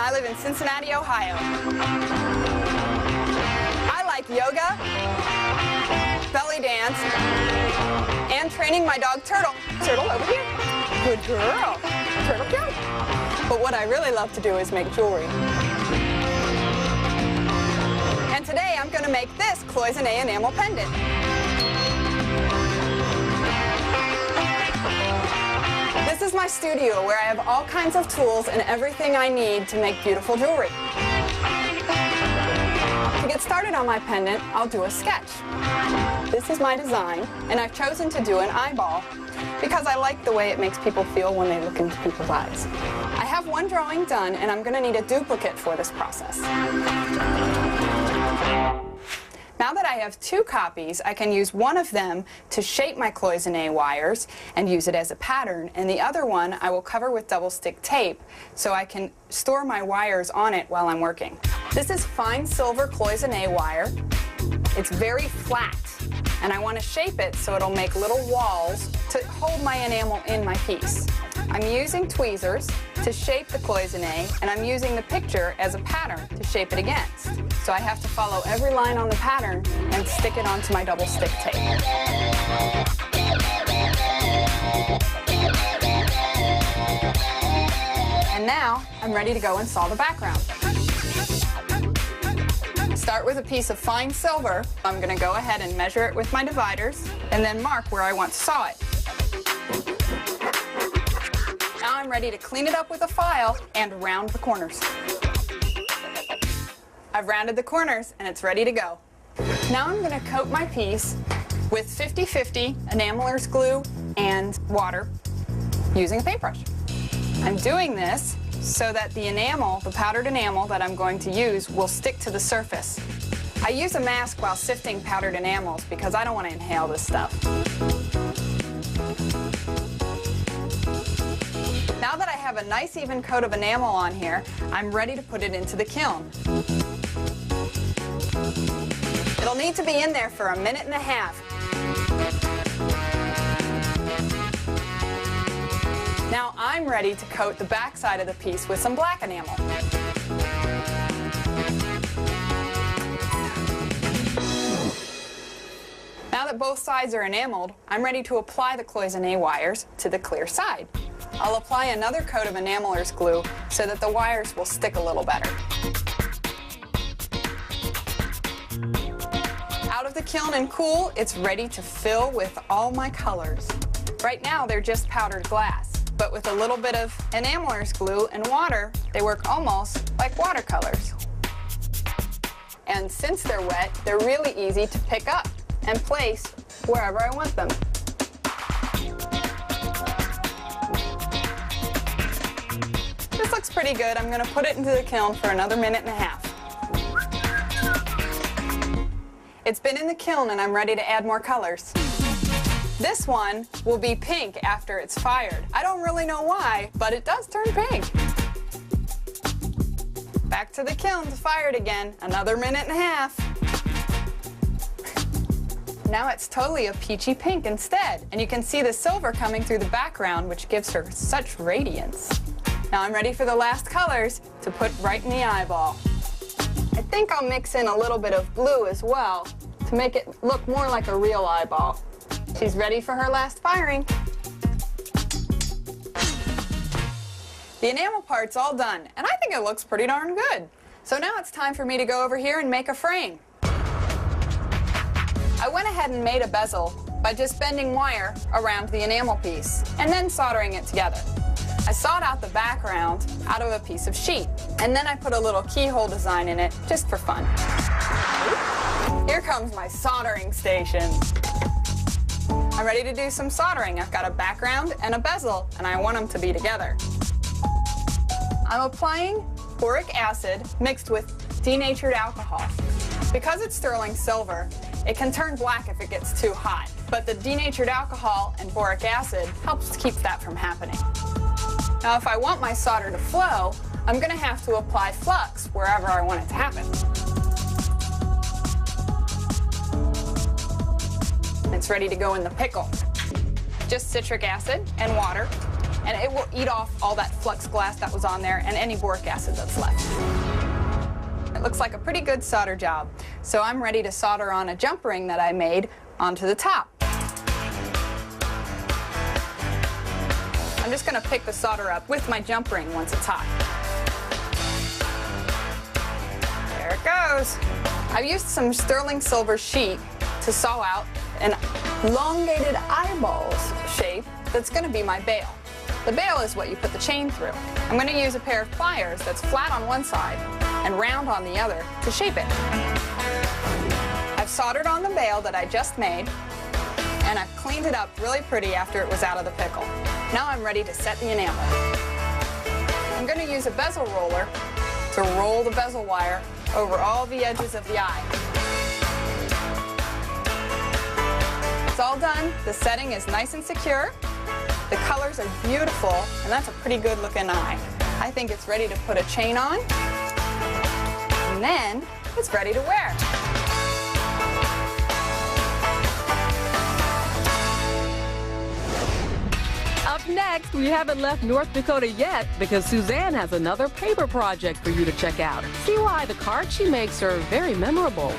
and I live in Cincinnati, Ohio. I like yoga, belly dance, and training my dog Turtle. Turtle, over here. Good girl. Turtle, go. But what I really love to do is make jewelry. And today I'm going to make this cloisonne enamel pendant. This is my studio where I have all kinds of tools and everything I need to make beautiful jewelry. To get started on my pendant, I'll do a sketch. This is my design, and I've chosen to do an eyeball because I like the way it makes people feel when they look into people's eyes. I have one drawing done, and I'm going to need a duplicate for this process. Now that I have two copies, I can use one of them to shape my cloisonne wires and use it as a pattern, and the other one I will cover with double stick tape so I can store my wires on it while I'm working. This is fine silver cloisonne wire. It's very flat, and I want to shape it so it'll make little walls to hold my enamel in my piece. I'm using tweezers to shape the cloisonne, and I'm using the picture as a pattern to shape it against. So I have to follow every line on the pattern and stick it onto my double stick tape. And now I'm ready to go and saw the background. Start with a piece of fine silver. I'm going to go ahead and measure it with my dividers and then mark where I want to saw it. Now I'm ready to clean it up with a file and round the corners. I've rounded the corners and it's ready to go. Now I'm going to coat my piece with 50-50 enameler's glue and water using a paintbrush. I'm doing this so that the enamel, the powdered enamel that I'm going to use, will stick to the surface. I use a mask while sifting powdered enamels because I don't want to inhale this stuff. Now that I have a nice even coat of enamel on here, I'm ready to put it into the kiln. It'll need to be in there for 1.5 minutes. Now I'm ready to coat the back side of the piece with some black enamel. Now that both sides are enameled, I'm ready to apply the cloisonne wires to the clear side. I'll apply another coat of enameler's glue so that the wires will stick a little better. Out of the kiln and cool, it's ready to fill with all my colors. Right now they're just powdered glass, but with a little bit of enameler's glue and water, they work almost like watercolors. And since they're wet, they're really easy to pick up and place wherever I want them. This looks pretty good. I'm going to put it into the kiln for another 1.5 minutes. It's been in the kiln and I'm ready to add more colors. This one will be pink after it's fired. I don't really know why, but it does turn pink. Back to the kiln to fire it again, another 1.5 minutes. Now it's totally a peachy pink instead, and you can see the silver coming through the background, which gives her such radiance. Now I'm ready for the last colors to put right in the eyeball. I think I'll mix in a little bit of blue as well to make it look more like a real eyeball. She's ready for her last firing. The enamel part's all done, and I think it looks pretty darn good. So now it's time for me to go over here and make a frame. I went ahead and made a bezel by just bending wire around the enamel piece and then soldering it together. I sawed out the background out of a piece of sheet, and then I put a little keyhole design in it just for fun. Here comes my soldering station. I'm ready to do some soldering. I've got a background and a bezel, and I want them to be together. I'm applying boric acid mixed with denatured alcohol. Because it's sterling silver, it can turn black if it gets too hot, but the denatured alcohol and boric acid helps keep that from happening. Now, if I want my solder to flow, I'm going to have to apply flux wherever I want it to happen. It's ready to go in the pickle. Just citric acid and water and it will eat off all that flux glass that was on there and any boric acid that's left. It looks like a pretty good solder job, so I'm ready to solder on a jump ring that I made onto the top. I'm just going to pick the solder up with my jump ring once it's hot. There it goes. I've used some sterling silver sheet to saw out an elongated eyeballs shape that's going to be my bail. The bail is what you put the chain through. I'm going to use a pair of pliers that's flat on one side and round on the other to shape it. I've soldered on the bail that I just made, and I've cleaned it up really pretty after it was out of the pickle. Now I'm ready to set the enamel. I'm going to use a bezel roller to roll the bezel wire over all the edges of the eye. It's all done. The setting is nice and secure. The colors are beautiful, and that's a pretty good looking eye. I think it's ready to put a chain on, and then it's ready to wear. Up next, we haven't left North Dakota yet because Suzanne has another paper project for you to check out. See why the cards she makes are very memorable.